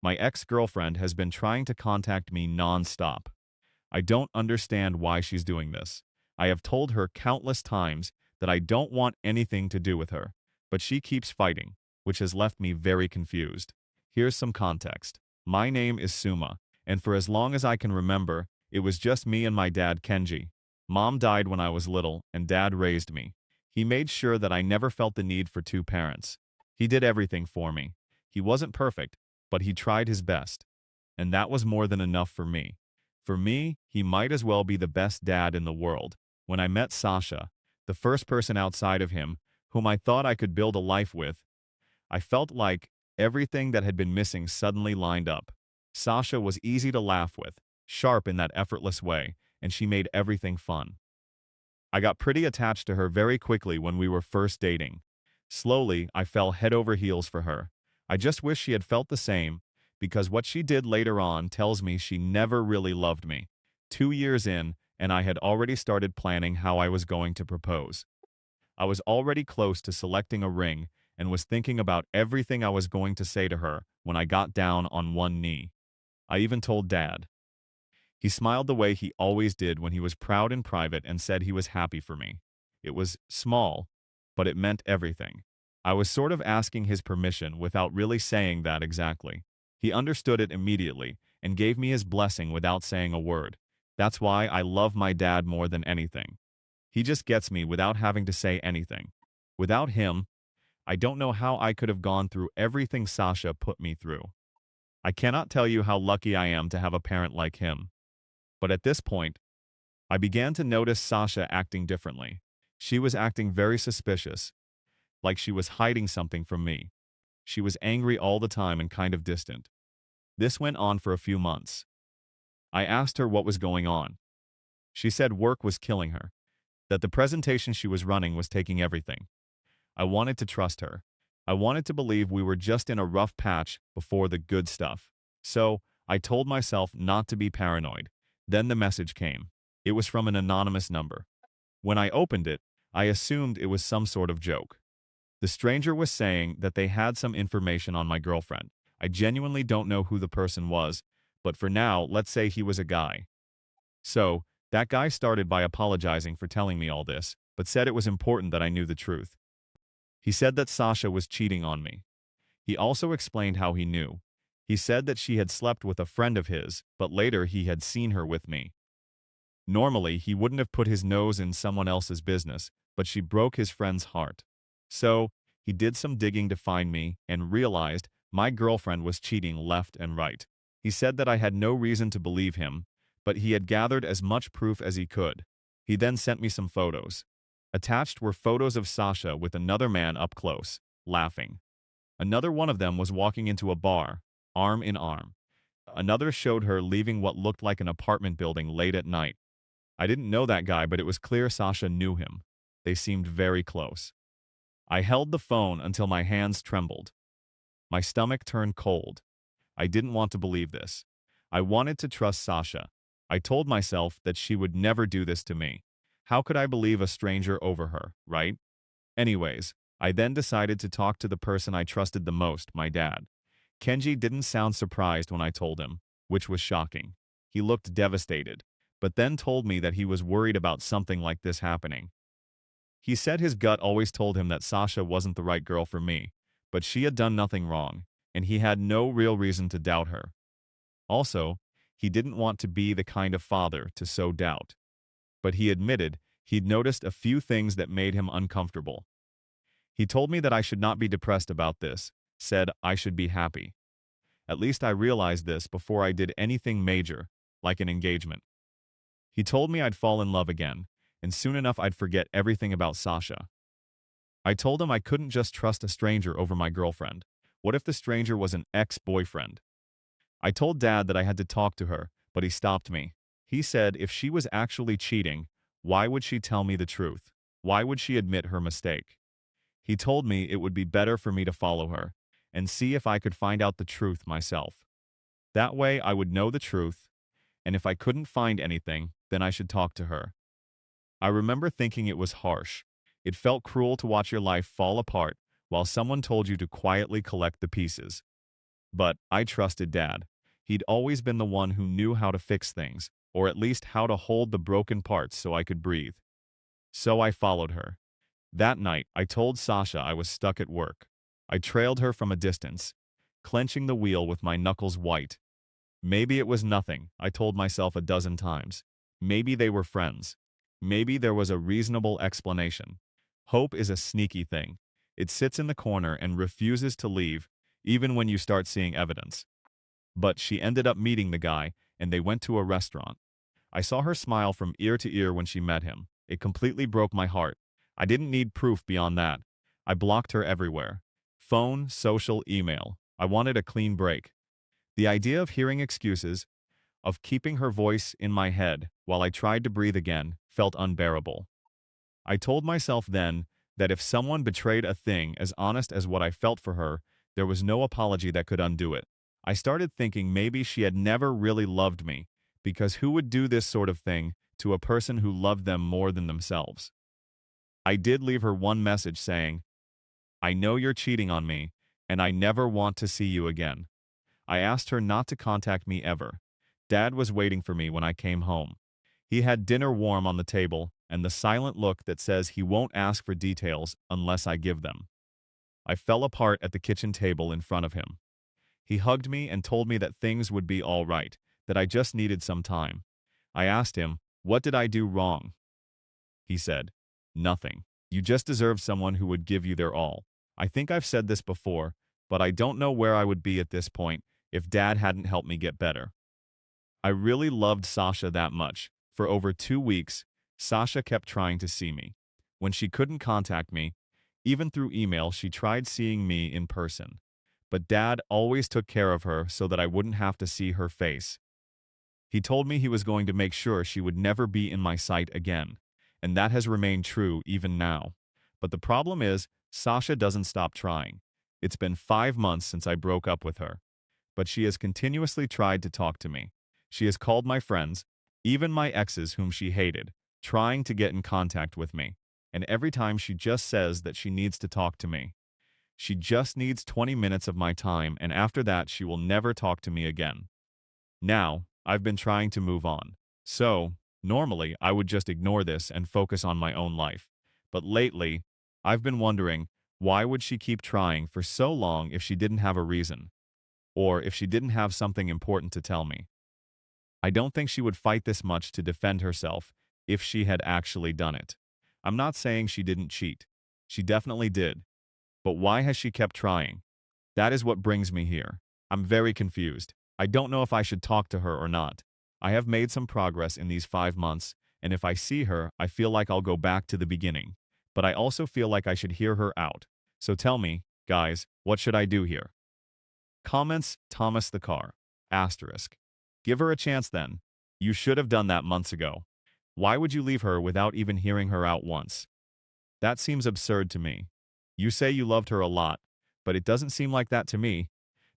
My ex-girlfriend has been trying to contact me non-stop. I don't understand why she's doing this. I have told her countless times that I don't want anything to do with her, but she keeps fighting, which has left me very confused. Here's some context. My name is Suma, and for as long as I can remember, it was just me and my dad Kenji. Mom died when I was little, and Dad raised me. He made sure that I never felt the need for two parents. He did everything for me. He wasn't perfect, but he tried his best. And that was more than enough for me. For me, he might as well be the best dad in the world. When I met Sasha, the first person outside of him, whom I thought I could build a life with, I felt like everything that had been missing suddenly lined up. Sasha was easy to laugh with, sharp in that effortless way, and she made everything fun. I got pretty attached to her very quickly when we were first dating. Slowly, I fell head over heels for her. I just wish she had felt the same, because what she did later on tells me she never really loved me. 2 years in, and I had already started planning how I was going to propose. I was already close to selecting a ring and was thinking about everything I was going to say to her when I got down on one knee. I even told Dad. He smiled the way he always did when he was proud in private and said he was happy for me. It was small, but it meant everything. I was sort of asking his permission without really saying that exactly. He understood it immediately and gave me his blessing without saying a word. That's why I love my dad more than anything. He just gets me without having to say anything. Without him, I don't know how I could have gone through everything Sasha put me through. I cannot tell you how lucky I am to have a parent like him. But at this point, I began to notice Sasha acting differently. She was acting very suspicious, like she was hiding something from me. She was angry all the time and kind of distant. This went on for a few months. I asked her what was going on. She said work was killing her, that the presentation she was running was taking everything. I wanted to trust her. I wanted to believe we were just in a rough patch before the good stuff. So, I told myself not to be paranoid. Then the message came. It was from an anonymous number. When I opened it, I assumed it was some sort of joke. The stranger was saying that they had some information on my girlfriend. I genuinely don't know who the person was, but for now, let's say he was a guy. So, that guy started by apologizing for telling me all this, but said it was important that I knew the truth. He said that Sasha was cheating on me. He also explained how he knew. He said that she had slept with a friend of his, but later he had seen her with me. Normally, he wouldn't have put his nose in someone else's business, but she broke his friend's heart. So, he did some digging to find me and realized my girlfriend was cheating left and right. He said that I had no reason to believe him, but he had gathered as much proof as he could. He then sent me some photos. Attached were photos of Sasha with another man up close, laughing. Another one of them was walking into a bar, arm in arm. Another showed her leaving what looked like an apartment building late at night. I didn't know that guy, but it was clear Sasha knew him. They seemed very close. I held the phone until my hands trembled. My stomach turned cold. I didn't want to believe this. I wanted to trust Sasha. I told myself that she would never do this to me. How could I believe a stranger over her, right? Anyways, I then decided to talk to the person I trusted the most, my dad. Kenji didn't sound surprised when I told him, which was shocking. He looked devastated, but then told me that he was worried about something like this happening. He said his gut always told him that Sasha wasn't the right girl for me, but she had done nothing wrong, and he had no real reason to doubt her. Also, he didn't want to be the kind of father to sow doubt. But he admitted he'd noticed a few things that made him uncomfortable. He told me that I should not be depressed about this, said I should be happy. At least I realized this before I did anything major, like an engagement. He told me I'd fall in love again, and soon enough I'd forget everything about Sasha. I told him I couldn't just trust a stranger over my girlfriend. What if the stranger was an ex-boyfriend? I told Dad that I had to talk to her, but he stopped me. He said if she was actually cheating, why would she tell me the truth? Why would she admit her mistake? He told me it would be better for me to follow her and see if I could find out the truth myself. That way I would know the truth, and if I couldn't find anything, then I should talk to her. I remember thinking it was harsh. It felt cruel to watch your life fall apart while someone told you to quietly collect the pieces. But I trusted Dad. He'd always been the one who knew how to fix things, or at least how to hold the broken parts so I could breathe. So I followed her. That night, I told Sasha I was stuck at work. I trailed her from a distance, clenching the wheel with my knuckles white. Maybe it was nothing, I told myself a dozen times. Maybe they were friends. Maybe there was a reasonable explanation. Hope is a sneaky thing. It sits in the corner and refuses to leave, even when you start seeing evidence. But she ended up meeting the guy, and they went to a restaurant. I saw her smile from ear to ear when she met him. It completely broke my heart. I didn't need proof beyond that. I blocked her everywhere. Phone, social, email. I wanted a clean break. The idea of hearing excuses, of keeping her voice in my head while I tried to breathe again, felt unbearable. I told myself then that if someone betrayed a thing as honest as what I felt for her, there was no apology that could undo it. I started thinking maybe she had never really loved me, because who would do this sort of thing to a person who loved them more than themselves? I did leave her one message saying, "I know you're cheating on me, and I never want to see you again." I asked her not to contact me ever. Dad was waiting for me when I came home. He had dinner warm on the table and the silent look that says he won't ask for details unless I give them. I fell apart at the kitchen table in front of him. He hugged me and told me that things would be all right, that I just needed some time. I asked him, "What did I do wrong?" He said, "Nothing. You just deserve someone who would give you their all." I think I've said this before, but I don't know where I would be at this point if Dad hadn't helped me get better. I really loved Sasha that much. For over 2 weeks, Sasha kept trying to see me. When she couldn't contact me, even through email, she tried seeing me in person. But Dad always took care of her so that I wouldn't have to see her face. He told me he was going to make sure she would never be in my sight again, and that has remained true even now. But the problem is, Sasha doesn't stop trying. It's been 5 months since I broke up with her, but she has continuously tried to talk to me. She has called my friends, even my exes whom she hated, trying to get in contact with me. And every time she just says that she needs to talk to me. She just needs 20 minutes of my time, and after that she will never talk to me again. Now, I've been trying to move on. So, normally I would just ignore this and focus on my own life. But lately, I've been wondering, why would she keep trying for so long if she didn't have a reason? Or if she didn't have something important to tell me? I don't think she would fight this much to defend herself if she had actually done it. I'm not saying she didn't cheat. She definitely did. But why has she kept trying? That is what brings me here. I'm very confused. I don't know if I should talk to her or not. I have made some progress in these 5 months, and if I see her, I feel like I'll go back to the beginning. But I also feel like I should hear her out. So tell me, guys, what should I do here? Comments Thomas the Car. Asterisk. Give her a chance then. You should have done that months ago. Why would you leave her without even hearing her out once? That seems absurd to me. You say you loved her a lot, but it doesn't seem like that to me,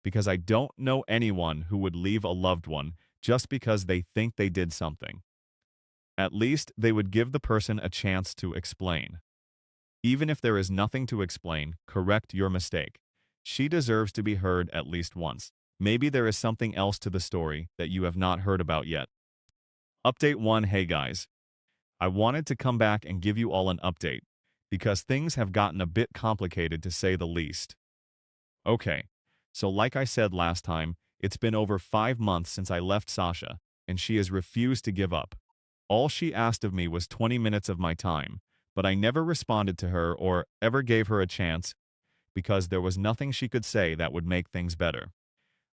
because I don't know anyone who would leave a loved one just because they think they did something. At least they would give the person a chance to explain. Even if there is nothing to explain, correct your mistake. She deserves to be heard at least once. Maybe there is something else to the story that you have not heard about yet. Update 1. Hey guys. I wanted to come back and give you all an update, because things have gotten a bit complicated to say the least. Okay, so like I said last time, it's been over 5 months since I left Sasha, and she has refused to give up. All she asked of me was 20 minutes of my time, but I never responded to her or ever gave her a chance because there was nothing she could say that would make things better.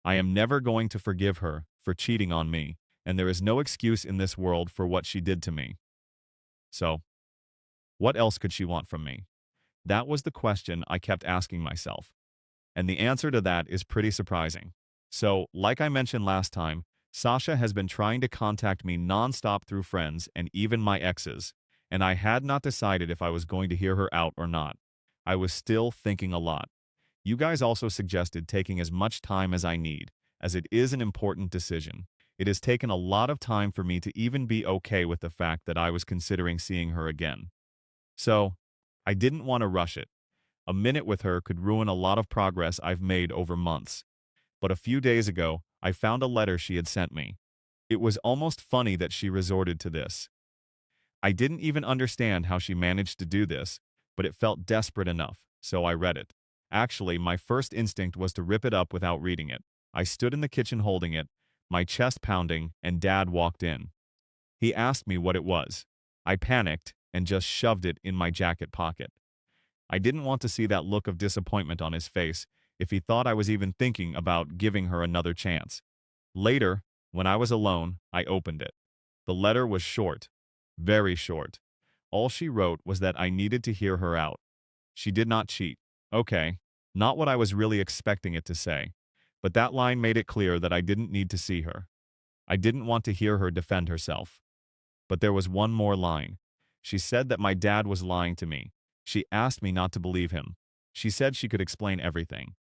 I am never going to forgive her for cheating on me, and there is no excuse in this world for what she did to me. So, what else could she want from me? That was the question I kept asking myself. And the answer to that is pretty surprising. So, like I mentioned last time, Sasha has been trying to contact me nonstop through friends and even my exes, and I had not decided if I was going to hear her out or not. I was still thinking a lot. You guys also suggested taking as much time as I need, as it is an important decision. It has taken a lot of time for me to even be okay with the fact that I was considering seeing her again. So, I didn't want to rush it. A minute with her could ruin a lot of progress I've made over months. but a few days ago, I found a letter she had sent me. It was almost funny that she resorted to this. I didn't even understand how she managed to do this, but it felt desperate enough, so I read it. Actually, my first instinct was to rip it up without reading it. I stood in the kitchen holding it, my chest pounding, and Dad walked in. He asked me what it was. I panicked and just shoved it in my jacket pocket. I didn't want to see that look of disappointment on his face if he thought I was even thinking about giving her another chance. Later, when I was alone, I opened it. The letter was short, very short. All she wrote was that I needed to hear her out. She did not cheat. Okay, not what I was really expecting it to say. But that line made it clear that I didn't need to see her. I didn't want to hear her defend herself. But there was one more line. She said that my dad was lying to me. She asked me not to believe him. She said she could explain everything.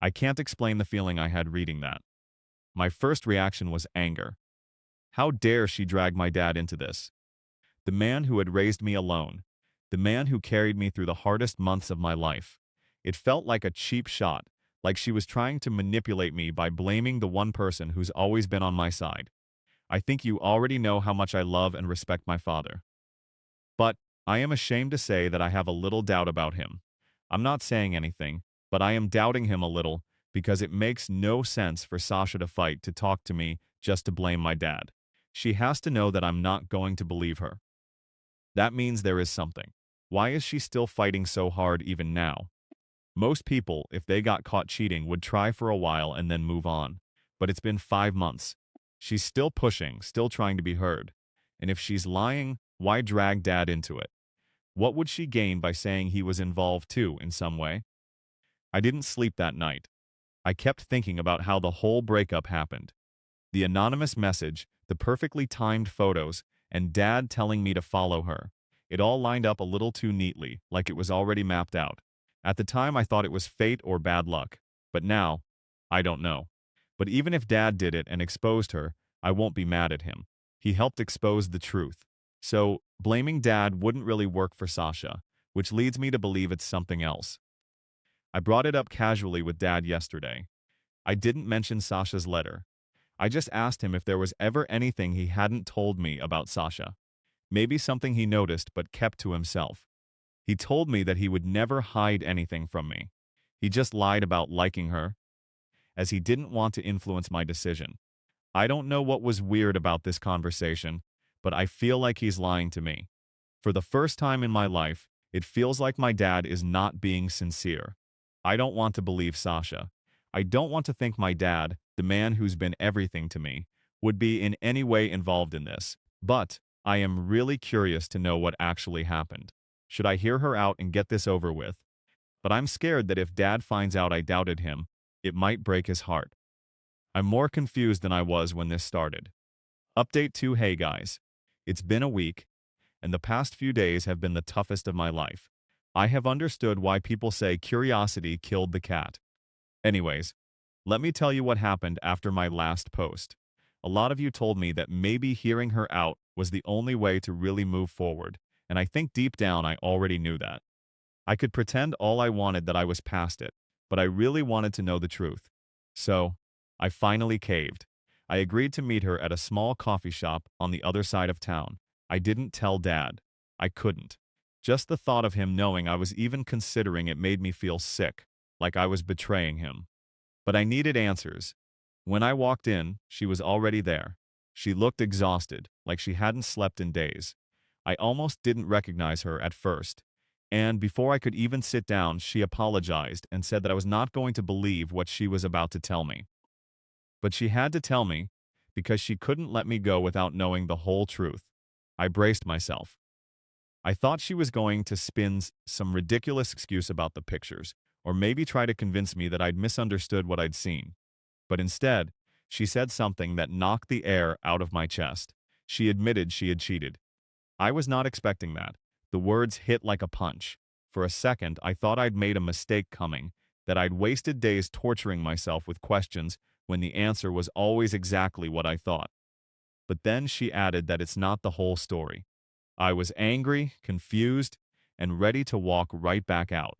I can't explain the feeling I had reading that. My first reaction was anger. How dare she drag my dad into this? The man who had raised me alone. The man who carried me through the hardest months of my life. It felt like a cheap shot, like she was trying to manipulate me by blaming the one person who's always been on my side. I think you already know how much I love and respect my father. But I am ashamed to say that I have a little doubt about him. I'm not saying anything, but I am doubting him a little because it makes no sense for Sasha to fight to talk to me just to blame my dad. She has to know that I'm not going to believe her. That means there is something. Why is she still fighting so hard even now? Most people, if they got caught cheating, would try for a while and then move on. But it's been 5 months. She's still pushing, still trying to be heard. And if she's lying, why drag Dad into it? What would she gain by saying he was involved too in some way? I didn't sleep that night. I kept thinking about how the whole breakup happened. The anonymous message, the perfectly timed photos, and Dad telling me to follow her. It all lined up a little too neatly, like it was already mapped out. At the time, I thought it was fate or bad luck. But now, I don't know. But even if Dad did it and exposed her, I won't be mad at him. He helped expose the truth. So, blaming Dad wouldn't really work for Sasha, which leads me to believe it's something else. I brought it up casually with Dad yesterday. I didn't mention Sasha's letter. I just asked him if there was ever anything he hadn't told me about Sasha. Maybe something he noticed but kept to himself. He told me that he would never hide anything from me. He just lied about liking her, as he didn't want to influence my decision. I don't know what was weird about this conversation, but I feel like he's lying to me. For the first time in my life, it feels like my dad is not being sincere. I don't want to believe Sasha. I don't want to think my dad, the man who's been everything to me, would be in any way involved in this. But I am really curious to know what actually happened. Should I hear her out and get this over with? But I'm scared that if Dad finds out I doubted him, it might break his heart. I'm more confused than I was when this started. Update 2. Hey guys. It's been a week, and the past few days have been the toughest of my life. I have understood why people say curiosity killed the cat. Anyways, let me tell you what happened after my last post. A lot of you told me that maybe hearing her out was the only way to really move forward, and I think deep down I already knew that. I could pretend all I wanted that I was past it, but I really wanted to know the truth. So, I finally caved. I agreed to meet her at a small coffee shop on the other side of town. I didn't tell Dad. I couldn't. Just the thought of him knowing I was even considering it made me feel sick, like I was betraying him. But I needed answers. When I walked in, she was already there. She looked exhausted, like she hadn't slept in days. I almost didn't recognize her at first. And before I could even sit down, she apologized and said that I was not going to believe what she was about to tell me. But she had to tell me, because she couldn't let me go without knowing the whole truth. I braced myself. I thought she was going to spin some ridiculous excuse about the pictures, or maybe try to convince me that I'd misunderstood what I'd seen. But instead, she said something that knocked the air out of my chest. She admitted she had cheated. I was not expecting that. The words hit like a punch. For a second, I thought I'd made a mistake coming, that I'd wasted days torturing myself with questions when the answer was always exactly what I thought. But then she added that it's not the whole story. I was angry, confused, and ready to walk right back out.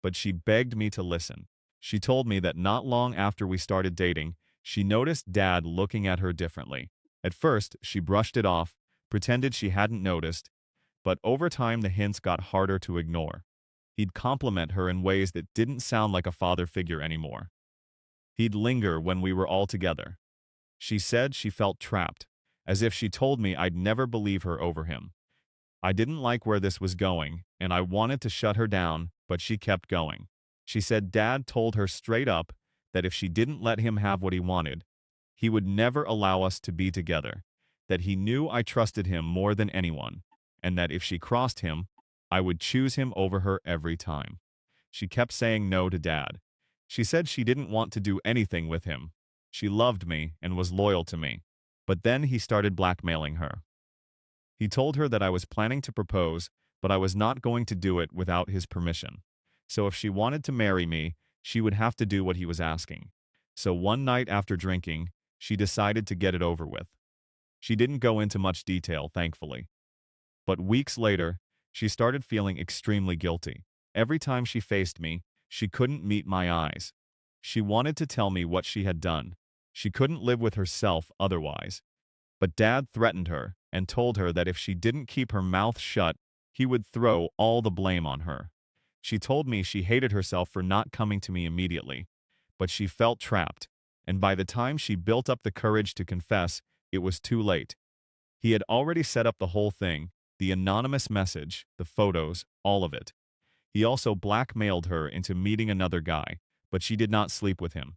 But she begged me to listen. She told me that not long after we started dating, she noticed Dad looking at her differently. At first, she brushed it off, pretended she hadn't noticed, but over time the hints got harder to ignore. He'd compliment her in ways that didn't sound like a father figure anymore. He'd linger when we were all together. She said she felt trapped, as if she told me I'd never believe her over him. I didn't like where this was going, and I wanted to shut her down, but she kept going. She said Dad told her straight up that if she didn't let him have what he wanted, he would never allow us to be together, that he knew I trusted him more than anyone, and that if she crossed him, I would choose him over her every time. She kept saying no to Dad. She said she didn't want to do anything with him. She loved me and was loyal to me. But then he started blackmailing her. He told her that I was planning to propose, but I was not going to do it without his permission. So if she wanted to marry me, she would have to do what he was asking. So one night after drinking, she decided to get it over with. She didn't go into much detail, thankfully. But weeks later, she started feeling extremely guilty. Every time she faced me, she couldn't meet my eyes. She wanted to tell me what she had done. She couldn't live with herself otherwise. But Dad threatened her and told her that if she didn't keep her mouth shut, he would throw all the blame on her. She told me she hated herself for not coming to me immediately, but she felt trapped, and by the time she built up the courage to confess, it was too late. He had already set up the whole thing, the anonymous message, the photos, all of it. He also blackmailed her into meeting another guy, but she did not sleep with him.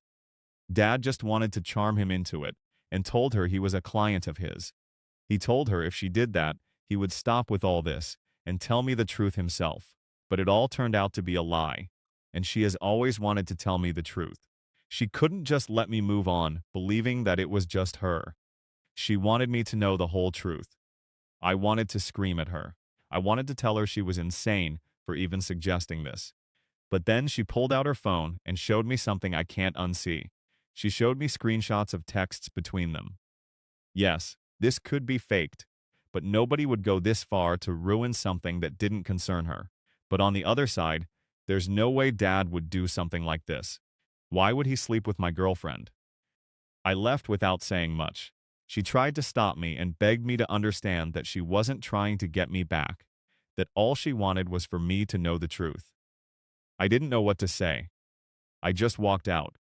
Dad just wanted to charm him into it and told her he was a client of his. He told her if she did that, he would stop with all this and tell me the truth himself. But it all turned out to be a lie, and she has always wanted to tell me the truth. She couldn't just let me move on, believing that it was just her. She wanted me to know the whole truth. I wanted to scream at her. I wanted to tell her she was insane for even suggesting this. But then she pulled out her phone and showed me something I can't unsee. She showed me screenshots of texts between them. Yes, this could be faked, but nobody would go this far to ruin something that didn't concern her. But on the other side, there's no way Dad would do something like this. Why would he sleep with my girlfriend? I left without saying much. She tried to stop me and begged me to understand that she wasn't trying to get me back, that all she wanted was for me to know the truth. I didn't know what to say. I just walked out,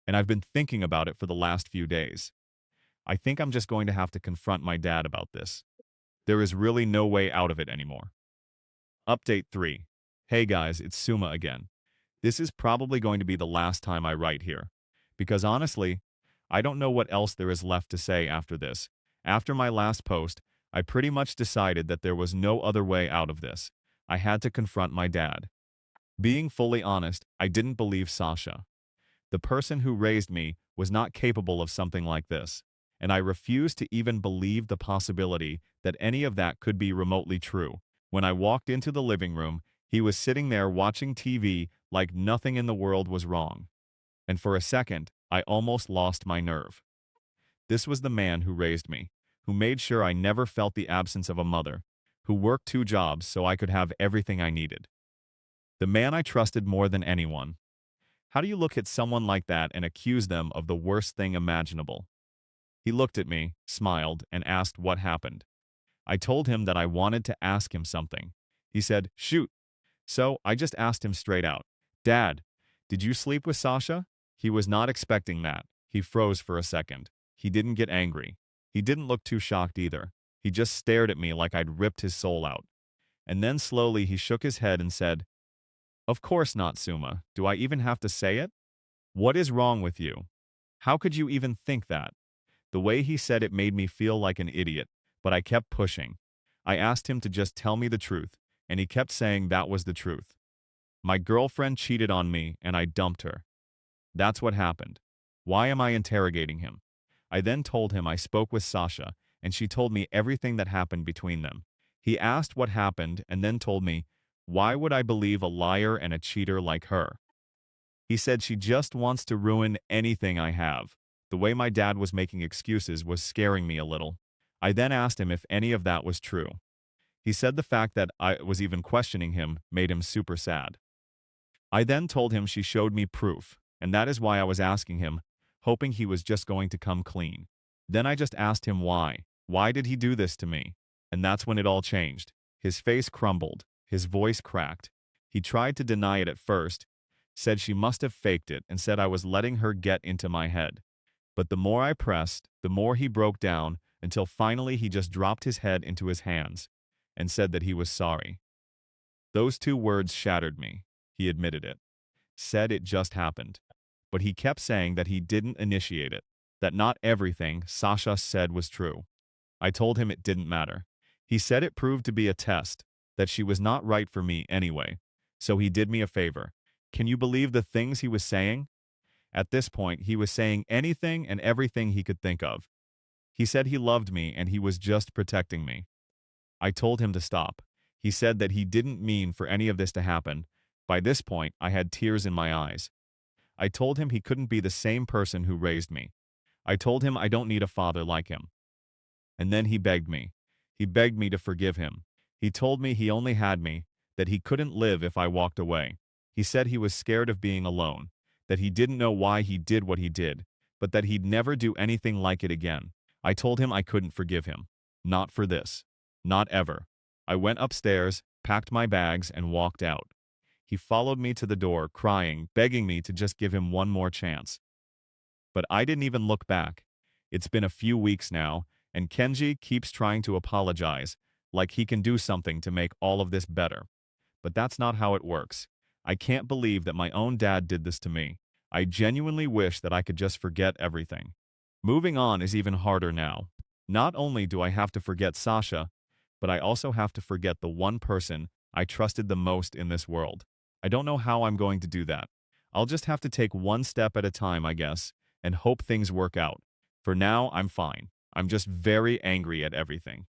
and I've been thinking about it for the last few days. I think I'm just going to have to confront my dad about this. There is really no way out of it anymore. Update 3. Hey guys, it's Suma again. This is probably going to be the last time I write here, because honestly, I don't know what else there is left to say after this. After my last post, I pretty much decided that there was no other way out of this. I had to confront my dad. Being fully honest, I didn't believe Sasha. The person who raised me was not capable of something like this, and I refused to even believe the possibility that any of that could be remotely true. When I walked into the living room, he was sitting there watching TV like nothing in the world was wrong. And for a second, I almost lost my nerve. This was the man who raised me, who made sure I never felt the absence of a mother, who worked 2 jobs so I could have everything I needed. The man I trusted more than anyone. How do you look at someone like that and accuse them of the worst thing imaginable? He looked at me, smiled, and asked what happened. I told him that I wanted to ask him something. He said, "Shoot." So I just asked him straight out, "Dad, did you sleep with Sasha?" He was not expecting that. He froze for a second. He didn't get angry. He didn't look too shocked either. He just stared at me like I'd ripped his soul out. And then slowly he shook his head and said, "Of course not, Suma. Do I even have to say it? What is wrong with you? How could you even think that?" The way he said it made me feel like an idiot, but I kept pushing. I asked him to just tell me the truth, and he kept saying that was the truth. My girlfriend cheated on me, and I dumped her. That's what happened. Why am I interrogating him? I then told him I spoke with Sasha, and she told me everything that happened between them. He asked what happened and then told me, why would I believe a liar and a cheater like her? He said she just wants to ruin anything I have. The way my dad was making excuses was scaring me a little. I then asked him if any of that was true. He said the fact that I was even questioning him made him super sad. I then told him she showed me proof, And that is why I was asking him, hoping he was just going to come clean. Then I just asked him why. Why did he do this to me? And that's when it all changed. His face crumbled. His voice cracked. He tried to deny it at first, said she must have faked it, and said I was letting her get into my head. But the more I pressed, the more he broke down, until finally he just dropped his head into his hands and said that he was sorry. Those two words shattered me. He admitted it. Said it just happened. But he kept saying that he didn't initiate it, that not everything Sasha said was true. I told him it didn't matter. He said it proved to be a test, that she was not right for me anyway. So he did me a favor. Can you believe the things he was saying? At this point, he was saying anything and everything he could think of. He said he loved me and he was just protecting me. I told him to stop. He said that he didn't mean for any of this to happen. By this point, I had tears in my eyes. I told him he couldn't be the same person who raised me. I told him I don't need a father like him. And then he begged me. He begged me to forgive him. He told me he only had me, that he couldn't live if I walked away. He said he was scared of being alone, that he didn't know why he did what he did, but that he'd never do anything like it again. I told him I couldn't forgive him. Not for this. Not ever. I went upstairs, packed my bags, and walked out. He followed me to the door, crying, begging me to just give him one more chance. But I didn't even look back. It's been a few weeks now, and Kenji keeps trying to apologize, like he can do something to make all of this better. But that's not how it works. I can't believe that my own dad did this to me. I genuinely wish that I could just forget everything. Moving on is even harder now. Not only do I have to forget Sasha, but I also have to forget the one person I trusted the most in this world. I don't know how I'm going to do that. I'll just have to take one step at a time, I guess, and hope things work out. For now, I'm fine. I'm just very angry at everything.